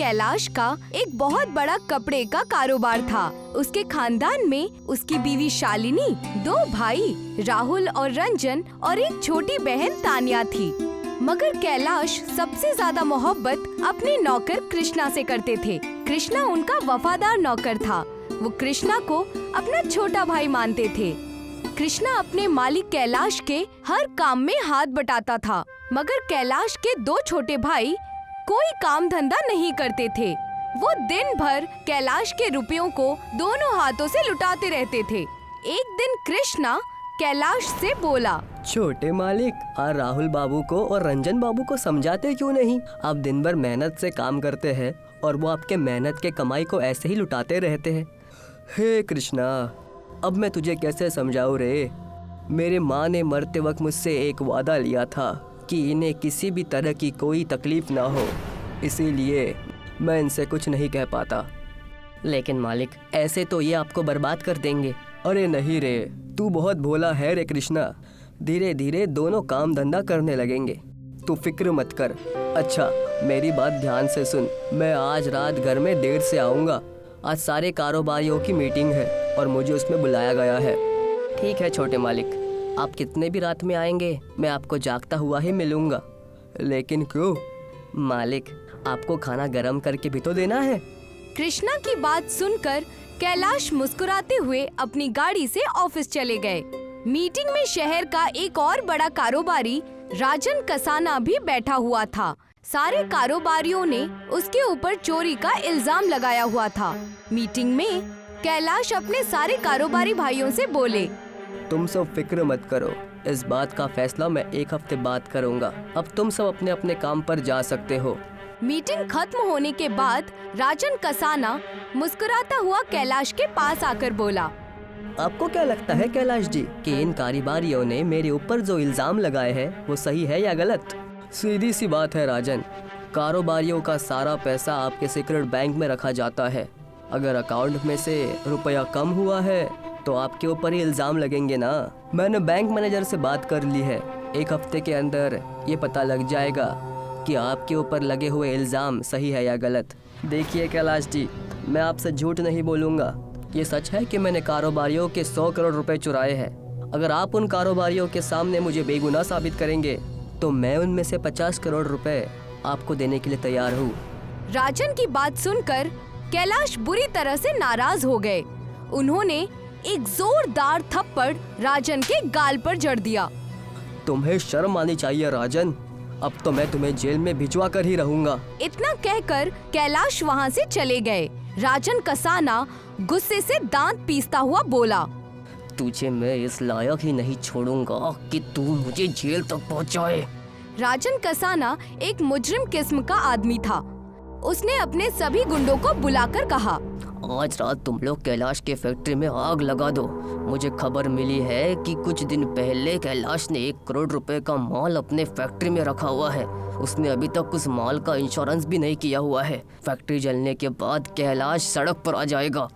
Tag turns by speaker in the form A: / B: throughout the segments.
A: कैलाश का एक बहुत बड़ा कपड़े का कारोबार था। उसके खानदान में उसकी बीवी शालिनी, 2 भाई राहुल और रंजन और एक छोटी बहन तान्या थी। मगर कैलाश सबसे ज्यादा मोहब्बत अपने नौकर कृष्णा से करते थे। कृष्णा उनका वफादार नौकर था। वो कृष्णा को अपना छोटा भाई मानते थे। कृष्णा अपने मालिक कैलाश के हर काम में हाथ बटाता था, मगर कैलाश के 2 छोटे भाई कोई काम धंधा नहीं करते थे। वो दिन भर कैलाश के रुपयों को दोनों हाथों से लुटाते रहते थे। एक दिन कृष्णा कैलाश से बोला,
B: छोटे मालिक, राहुल बाबू को और रंजन बाबू को समझाते क्यों नहीं? आप दिन भर मेहनत से काम करते हैं और वो आपके मेहनत के कमाई को ऐसे ही लुटाते रहते हैं। हे कृष्णा, अब मैं तुझे कैसे समझाऊं रे? मेरे माँ ने मरते वक्त मुझसे एक वादा लिया था कि इन्हें किसी भी तरह की कोई तकलीफ ना हो, इसीलिए मैं इनसे कुछ नहीं कह पाता। लेकिन मालिक, ऐसे तो ये आपको बर्बाद कर देंगे। अरे नहीं रे, तू बहुत भोला है रे कृष्णा। धीरे धीरे दोनों काम धंधा करने लगेंगे, तू फिक्र मत कर। अच्छा, मेरी बात ध्यान से सुन। मैं आज रात घर में देर से आऊँगा। आज सारे कारोबारियों की मीटिंग है और मुझे उसमें बुलाया गया है। ठीक है छोटे मालिक, आप कितने भी रात में आएंगे मैं आपको जागता हुआ ही मिलूंगा। लेकिन क्यों? मालिक, आपको खाना गरम करके भी तो देना है।
A: कृष्णा की बात सुनकर कैलाश मुस्कुराते हुए अपनी गाड़ी से ऑफिस चले गए। मीटिंग में शहर का एक और बड़ा कारोबारी राजन कसाना भी बैठा हुआ था। सारे कारोबारियों ने उसके ऊपर चोरी का इल्जाम लगाया हुआ था। मीटिंग में कैलाश अपने सारे कारोबारी भाइयों से बोले,
B: तुम सब फिक्र मत करो, इस बात का फैसला मैं 1 हफ्ते बाद करूंगा। अब तुम सब अपने अपने काम पर जा सकते हो।
A: मीटिंग खत्म होने के बाद राजन कसाना मुस्कुराता हुआ कैलाश के पास आकर बोला,
B: आपको क्या लगता है कैलाश जी कि इन कारोबारियों ने मेरे ऊपर जो इल्जाम लगाए हैं वो सही है या गलत? सीधी सी बात है राजन, कारोबारियों का सारा पैसा आपके सीक्रेट बैंक में रखा जाता है। अगर अकाउंट में से रुपया कम हुआ है तो आपके ऊपर ही इल्जाम लगेंगे ना। मैंने बैंक मैनेजर से बात कर ली है, 1 हफ्ते के अंदर ये पता लग जाएगा कि आपके ऊपर लगे हुए इल्जाम सही है या गलत। देखिए कैलाश जी, मैं आपसे झूठ नहीं बोलूँगा। ये सच है कि मैंने कारोबारियों के 100 करोड़ रुपए चुराए हैं। अगर आप उन कारोबारियों के सामने मुझे बेगुनाह साबित करेंगे तो मैं उनमें से 50 करोड़ रुपए आपको देने के लिए तैयार हूँ।
A: राजन की बात सुनकर कैलाश बुरी तरह से नाराज हो गए। उन्होंने एक जोरदार थप्पड़ राजन के गाल पर जड़ दिया।
B: तुम्हें शर्म आनी चाहिए राजन, अब तो मैं तुम्हें जेल में भिजवा कर ही रहूंगा।
A: इतना कहकर कैलाश वहाँ से चले गए। राजन कसाना गुस्से से दांत पीसता हुआ बोला,
B: तुझे मैं इस लायक ही नहीं छोड़ूंगा कि तू मुझे जेल तक पहुंचाए।
A: राजन कसाना एक मुजरिम किस्म का आदमी था। उसने अपने सभी गुंडों को बुलाकर कहा,
B: आज रात तुम लोग कैलाश के फैक्ट्री में आग लगा दो। मुझे खबर मिली है कि कुछ दिन पहले कैलाश ने 1 करोड़ रुपए का माल अपने फैक्ट्री में रखा हुआ है। उसने अभी तक उस माल का इंश्योरेंस भी नहीं किया हुआ है। फैक्ट्री जलने के बाद कैलाश सड़क पर आ जाएगा।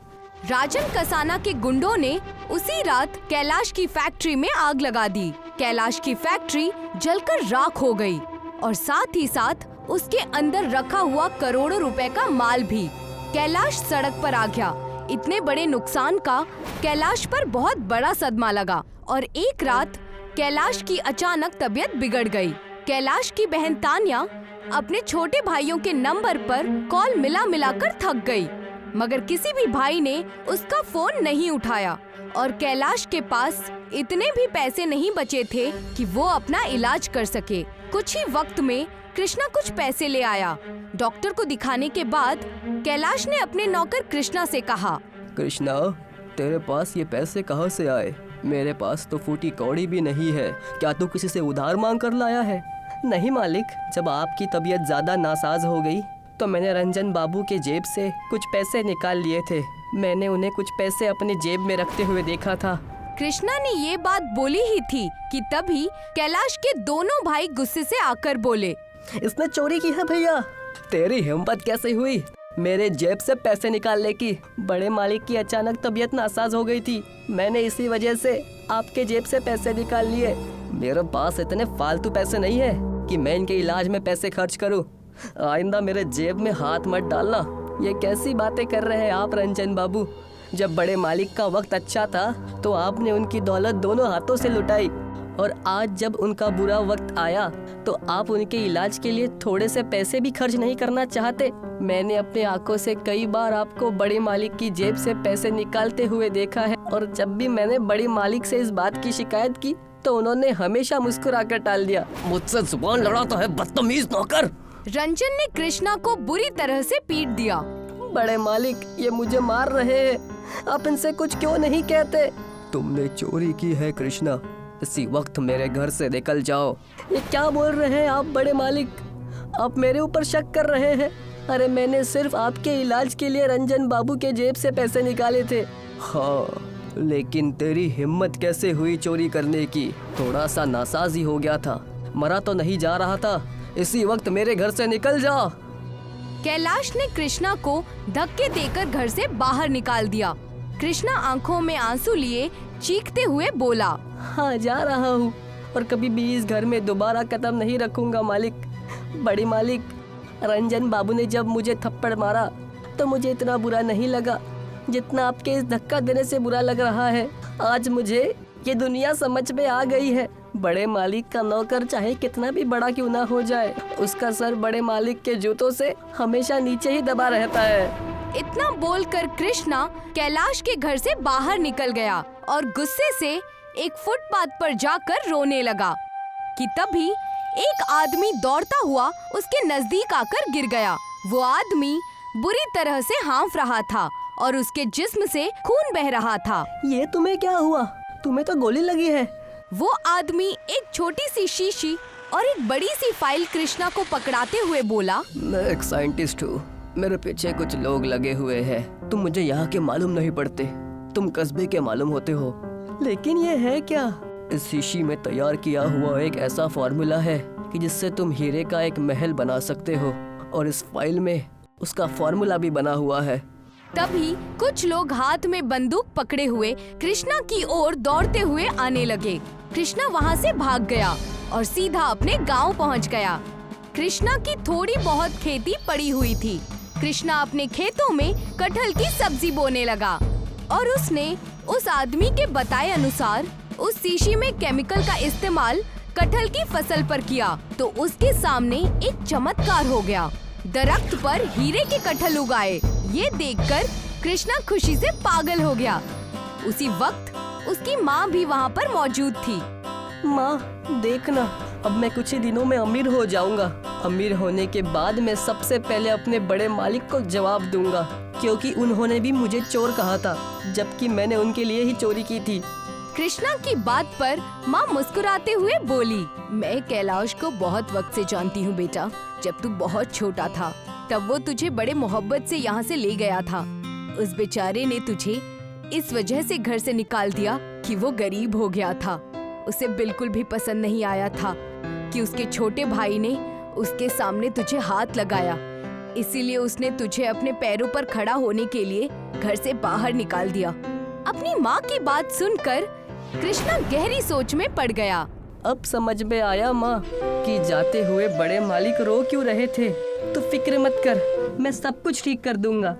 A: राजन कसाना के गुंडों ने उसी रात कैलाश की फैक्ट्री में आग लगा दी। कैलाश की फैक्ट्री जलकर राख हो गई और साथ ही साथ उसके अंदर रखा हुआ करोड़ों रुपए का माल भी। कैलाश सड़क पर आ गया। इतने बड़े नुकसान का कैलाश पर बहुत बड़ा सदमा लगा और एक रात कैलाश की अचानक तबीयत बिगड़ गई। कैलाश की बहन तान्या अपने छोटे भाइयों के नंबर पर कॉल मिला कर थक गई, मगर किसी भी भाई ने उसका फोन नहीं उठाया और कैलाश के पास इतने भी पैसे नहीं बचे थे कि वो अपना इलाज कर सके। कुछ ही वक्त में कृष्णा कुछ पैसे ले आया। डॉक्टर को दिखाने के बाद कैलाश ने अपने नौकर कृष्णा से कहा,
B: कृष्णा, तेरे पास ये पैसे कहाँ से आए? मेरे पास तो फूटी कौड़ी भी नहीं है। क्या तू किसी से उधार मांग कर लाया है? नहीं मालिक, जब आपकी तबीयत ज्यादा नासाज हो गई तो मैंने रंजन बाबू के जेब से कुछ पैसे निकाल लिए थे। मैंने उन्हें कुछ पैसे अपनी जेब में रखते हुए देखा था।
A: कृष्णा ने ये बात बोली ही थी कि तभी कैलाश के दोनों भाई गुस्से से आकर बोले,
B: इसने चोरी की है भैया। तेरी हिम्मत कैसे हुई मेरे जेब से पैसे निकालने की? बड़े मालिक की अचानक तबीयत नासाज हो गई थी, मैंने इसी वजह से आपके जेब से पैसे निकाल लिए। मेरे पास इतने फालतू पैसे नहीं है कि मैं इनके इलाज में पैसे खर्च करूं। आइंदा मेरे जेब में हाथ मत डालना। ये कैसी बातें कर रहे हैं आप रंजन बाबू? जब बड़े मालिक का वक्त अच्छा था तो आपने उनकी दौलत दोनों हाथों से लुटाई, और आज जब उनका बुरा वक्त आया तो आप उनके इलाज के लिए थोड़े से पैसे भी खर्च नहीं करना चाहते। मैंने अपने आंखों से कई बार आपको बड़े मालिक की जेब से पैसे निकालते हुए देखा है, और जब भी मैंने बड़े मालिक से इस बात की शिकायत की तो उन्होंने हमेशा मुस्कुराकर टाल दिया। मुझसे जुबान लड़ाता है बदतमीज नौकर।
A: रंजन ने कृष्णा को बुरी तरह से पीट दिया।
B: बड़े मालिक, ये मुझे मार रहे हैं, आप इनसे कुछ क्यों नहीं कहते? तुमने चोरी की है कृष्णा, इसी वक्त मेरे घर से निकल जाओ। ये क्या बोल रहे हैं आप बड़े मालिक? आप मेरे ऊपर शक कर रहे हैं? अरे मैंने सिर्फ आपके इलाज के लिए रंजन बाबू के जेब से पैसे निकाले थे। हाँ, लेकिन तेरी हिम्मत कैसे हुई चोरी करने की? थोड़ा सा नासाजी हो गया था, मरा तो नहीं जा रहा था। इसी वक्त मेरे घर से निकल जा।
A: कैलाश ने कृष्णा को धक्के देकर घर से बाहर निकाल दिया। कृष्णा आंखों में आंसू लिए चीखते हुए बोला,
B: हाँ जा रहा हूँ, और कभी भी इस घर में दोबारा कदम नहीं रखूंगा मालिक। बड़ी मालिक, रंजन बाबू ने जब मुझे थप्पड़ मारा तो मुझे इतना बुरा नहीं लगा जितना आपके इस धक्का देने से बुरा लग रहा है। आज मुझे ये दुनिया समझ में आ गई है। बड़े मालिक का नौकर चाहे कितना भी बड़ा क्यों ना हो जाए, उसका सर बड़े मालिक के जूतों से हमेशा नीचे ही दबा रहता है।
A: इतना बोलकर कृष्णा कैलाश के घर से बाहर निकल गया और गुस्से से एक फुटपाथ पर जाकर रोने लगा कि तभी एक आदमी दौड़ता हुआ उसके नजदीक आकर गिर गया। वो आदमी बुरी तरह से हाँफ रहा था और उसके जिस्म से खून बह रहा था।
B: ये तुम्हें क्या हुआ? तुम्हें तो गोली लगी है।
A: वो आदमी एक छोटी सी शीशी और एक बड़ी सी फाइल कृष्णा को पकड़ाते हुए बोला,
B: मैं एक साइंटिस्ट हूँ, मेरे पीछे कुछ लोग लगे हुए हैं। तुम मुझे यहाँ के मालूम नहीं पड़ते, तुम कस्बे के मालूम होते हो। लेकिन ये है क्या? इस शीशी में तैयार किया हुआ एक ऐसा फॉर्मूला है कि जिससे तुम हीरे का एक महल बना सकते हो, और इस फाइल में उसका फॉर्मूला भी बना हुआ है।
A: तभी कुछ लोग हाथ में बंदूक पकड़े हुए कृष्णा की ओर दौड़ते हुए आने लगे। कृष्णा वहाँ से भाग गया और सीधा अपने गांव पहुँच गया। कृष्णा की थोड़ी बहुत खेती पड़ी हुई थी। कृष्णा अपने खेतों में कटहल की सब्जी बोने लगा और उसने उस आदमी के बताए अनुसार उस शीशी में केमिकल का इस्तेमाल कटहल की फसल पर किया तो उसके सामने एक चमत्कार हो गया। दरख्त पर हीरे के कटहल उगाए। ये देखकर कृष्णा खुशी से पागल हो गया। उसी वक्त उसकी माँ भी वहाँ पर मौजूद थी।
B: माँ देखना, अब मैं कुछ ही दिनों में अमीर हो जाऊंगा। अमीर होने के बाद मैं सबसे पहले अपने बड़े मालिक को जवाब दूंगा, क्योंकि उन्होंने भी मुझे चोर कहा था, जबकि मैंने उनके लिए ही चोरी की थी।
A: कृष्णा की बात पर माँ मुस्कुराते हुए बोली, मैं कैलाश को बहुत वक्त से जानती हूँ बेटा। जब तू बहुत छोटा था तब वो तुझे बड़े मोहब्बत से यहाँ से ले गया था। उस बेचारे ने तुझे इस वजह से घर से निकाल दिया कि वो गरीब हो गया था। उसे बिल्कुल भी पसंद नहीं आया था कि उसके छोटे भाई ने उसके सामने तुझे हाथ लगाया, इसीलिए उसने तुझे अपने पैरों पर खड़ा होने के लिए घर से बाहर निकाल दिया। अपनी माँ की बात सुनकर कृष्णा गहरी सोच में पड़ गया।
B: अब समझ में आया माँ कि जाते हुए बड़े मालिक रो क्यों रहे थे। तो फिक्र मत कर, मैं सब कुछ ठीक कर दूंगा।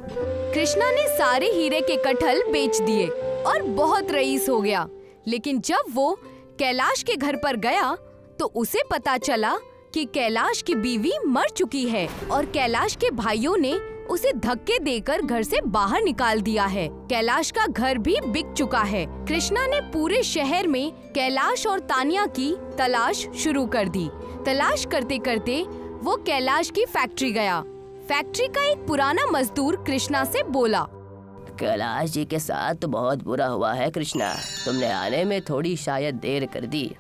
A: कृष्णा ने सारे हीरे के कटहल बेच दिए और बहुत रईस हो गया। लेकिन जब वो कैलाश के घर पर गया तो उसे पता चला कि कैलाश की बीवी मर चुकी है और कैलाश के भाइयों ने उसे धक्के देकर घर से बाहर निकाल दिया है। कैलाश का घर भी बिक चुका है। कृष्णा ने पूरे शहर में कैलाश और तानिया की तलाश शुरू कर दी। तलाश करते करते वो कैलाश की फैक्ट्री गया। फैक्ट्री का एक पुराना मजदूर कृष्णा से बोला,
B: कैलाश जी के साथ तो बहुत बुरा हुआ है कृष्णा, तुमने आने में थोड़ी शायद देर कर दी।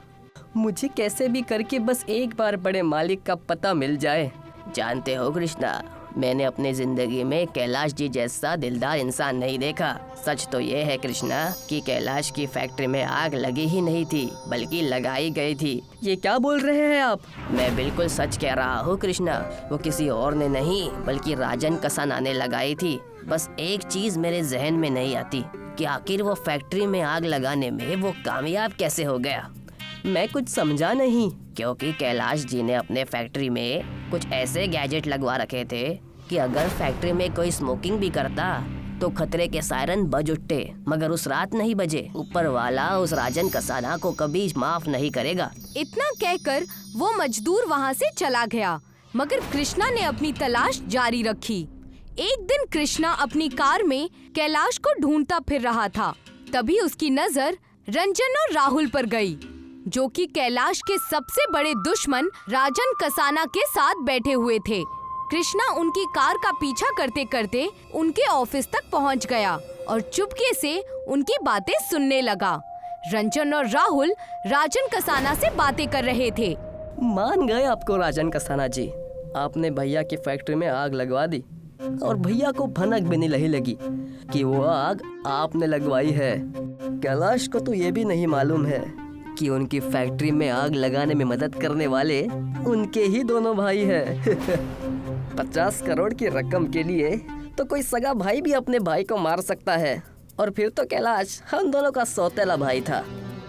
B: मुझे कैसे भी करके बस एक बार बड़े मालिक का पता मिल जाए। जानते हो कृष्णा, मैंने अपनी जिंदगी में कैलाश जी जैसा दिलदार इंसान नहीं देखा। सच तो ये है कृष्णा कि कैलाश की फैक्ट्री में आग लगी ही नहीं थी, बल्कि लगाई गई थी। ये क्या बोल रहे हैं आप? मैं बिल्कुल सच कह रहा हूँ कृष्णा, वो किसी और ने नहीं बल्कि राजन कसाना ने लगाई थी। बस एक चीज मेरे जहन में नहीं आती कि आखिर वो फैक्ट्री में आग लगाने में वो कामयाब कैसे हो गया। मैं कुछ समझा नहीं,
C: क्योंकि कैलाश जी ने अपने फैक्ट्री में कुछ ऐसे गैजेट लगवा रखे थे कि अगर फैक्ट्री में कोई स्मोकिंग भी करता तो खतरे के सायरन बज उठते, मगर उस रात नहीं बजे। ऊपर वाला उस राजन कसाना को कभी माफ नहीं करेगा।
A: इतना कहकर वो मजदूर वहाँ से चला गया, मगर कृष्णा ने अपनी तलाश जारी रखी। एक दिन कृष्णा अपनी कार में कैलाश को ढूंढता फिर रहा था। तभी उसकी नजर रंजन और राहुल पर गई, जो कि कैलाश के सबसे बड़े दुश्मन राजन कसाना के साथ बैठे हुए थे। कृष्णा उनकी कार का पीछा करते करते उनके ऑफिस तक पहुंच गया और चुपके से उनकी बातें सुनने लगा। रंजन और राहुल राजन कसाना से बातें कर रहे थे।
B: मान गए आपको राजन कसाना जी, आपने भैया की फैक्ट्री में आग लगवा दी और भैया को भनक भी नहीं लगी कि वो आग आपने लगवाई है। कैलाश को तो ये भी नहीं मालूम है कि उनकी फैक्ट्री में आग लगाने में मदद करने वाले उनके ही दोनों भाई हैं। 50 करोड़ की रकम के लिए तो कोई सगा भाई भी अपने भाई को मार सकता है, और फिर तो कैलाश हम दोनों का सौतेला भाई था।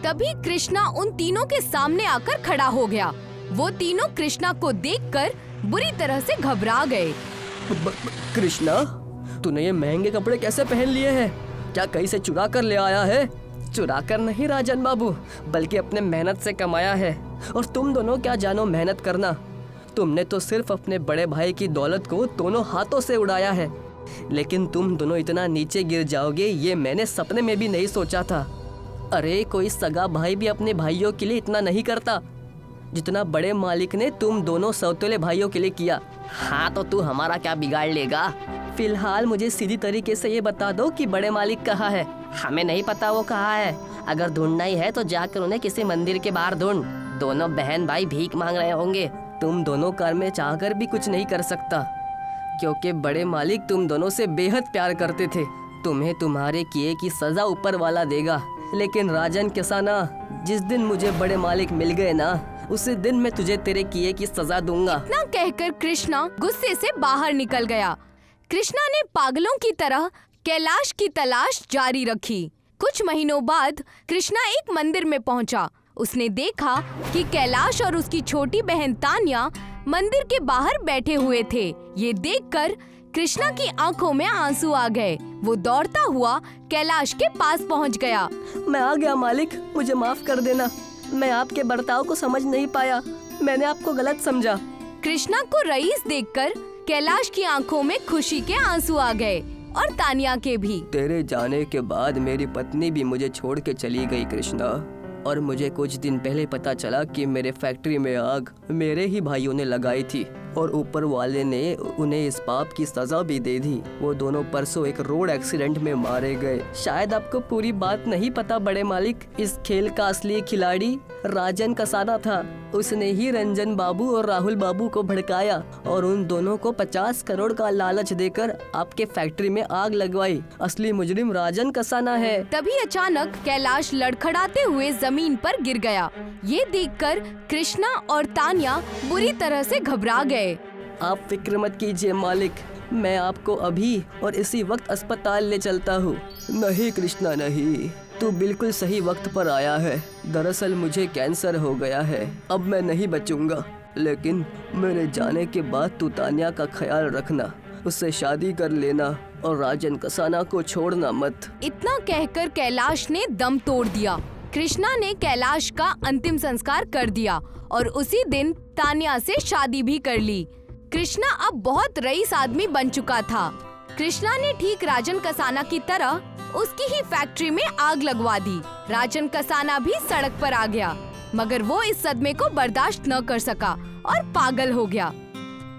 A: तभी कृष्णा उन तीनों के सामने आकर खड़ा हो गया। वो तीनों कृष्णा को देखकर बुरी तरह से घबरा गए।
B: कृष्णा, तूने ये महंगे कपड़े कैसे पहन लिए हैं? क्या कहीं से चुरा कर ले आया है? चुरा कर नहीं राजन बाबू, बल्कि अपने मेहनत से कमाया है। और तुम दोनों क्या जानो मेहनत करना। तुमने तो सिर्फ अपने बड़े भाई की दौलत को दोनों हाथों से उड़ाया है, लेकिन तुम दोनों इतना नीचे गिर जाओगे ये मैंने सपने में भी नहीं सोचा था। अरे कोई सगा भाई भी अपने भाइयों के लिए इतना नहीं करता जितना बड़े मालिक ने तुम दोनों सौतेले भाइयों के लिए किया।
C: हाँ तो तू हमारा क्या बिगाड़ लेगा?
B: फिलहाल मुझे सीधी तरीके से ये बता दो कि बड़े मालिक कहाँ है।
C: हमें नहीं पता वो कहाँ है। अगर ढूंढना ही है तो जाकर उन्हें किसी मंदिर के बाहर ढूंढ। दोनों बहन भाई भीख मांग रहे होंगे।
B: तुम दोनों कार में चाहकर भी कुछ नहीं कर सकता, क्योंकि बड़े मालिक तुम दोनों से बेहद प्यार करते थे। तुम्हें तुम्हारे किए की सजा ऊपर वाला देगा। लेकिन राजन कसाना, जिस दिन मुझे बड़े मालिक मिल गए ना, उसी दिन मैं तुझे तेरे किए की सजा दूंगा।
A: इतना कहकर कृष्णा गुस्से से बाहर निकल गया। कृष्णा ने पागलों की तरह कैलाश की तलाश जारी रखी। कुछ महीनों बाद कृष्णा एक मंदिर में पहुंचा। उसने देखा कि कैलाश और उसकी छोटी बहन तान्या मंदिर के बाहर बैठे हुए थे। ये देखकर कृष्णा की आंखों में आंसू आ गए। वो दौड़ता हुआ कैलाश के पास पहुंच गया।
B: मैं आ गया मालिक, मुझे माफ कर देना। मैं आपके बर्ताव को समझ नहीं पाया, मैंने आपको गलत समझा।
A: कृष्णा को रईस देखकर कैलाश की आंखों में खुशी के आंसू आ गए और तान्या के भी।
B: तेरे जाने के बाद मेरी पत्नी भी मुझे छोड़ के चली गई कृष्णा, और मुझे कुछ दिन पहले पता चला कि मेरे फैक्ट्री में आग मेरे ही भाइयों ने लगाई थी, और ऊपर वाले ने उन्हें इस पाप की सजा भी दे दी। वो दोनों परसों एक रोड एक्सीडेंट में मारे गए। शायद आपको पूरी बात नहीं पता बड़े मालिक, इस खेल का असली खिलाड़ी राजन कसाना था। उसने ही रंजन बाबू और राहुल बाबू को भड़काया और उन दोनों को 50 करोड़ का लालच देकर आपके फैक्ट्री में आग लगवाई। असली मुजरिम राजन कसाना है।
A: तभी अचानक कैलाश लड़खड़ाते हुए जमीन पर गिर गया। ये देखकर कृष्णा और तान्या बुरी तरह से घबरा गए।
B: आप फिक्र मत कीजिए मालिक, मैं आपको अभी और इसी वक्त अस्पताल ले चलता हूँ। नहीं कृष्णा नहीं, तू बिल्कुल सही वक्त पर आया है। दरअसल मुझे कैंसर हो गया है, अब मैं नहीं बचूंगा। लेकिन मेरे जाने के बाद तू तान्या का ख्याल रखना, उससे शादी कर लेना और राजन कसाना को छोड़ना मत।
A: इतना कहकर कैलाश ने दम तोड़ दिया। कृष्णा ने कैलाश का अंतिम संस्कार कर दिया और उसी दिन तान्या से शादी भी कर ली। कृष्णा अब बहुत रईस आदमी बन चुका था। कृष्णा ने ठीक राजन कसाना की तरह उसकी ही फैक्ट्री में आग लगवा दी। राजन कसाना भी सड़क पर आ गया, मगर वो इस सदमे को बर्दाश्त न कर सका और पागल हो गया।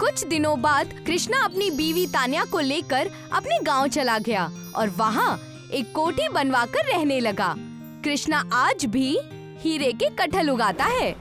A: कुछ दिनों बाद कृष्णा अपनी बीवी तान्या को लेकर अपने गांव चला गया और वहाँ एक कोठी बनवाकर रहने लगा। कृष्णा आज भी हीरे के कटहल उगाता है।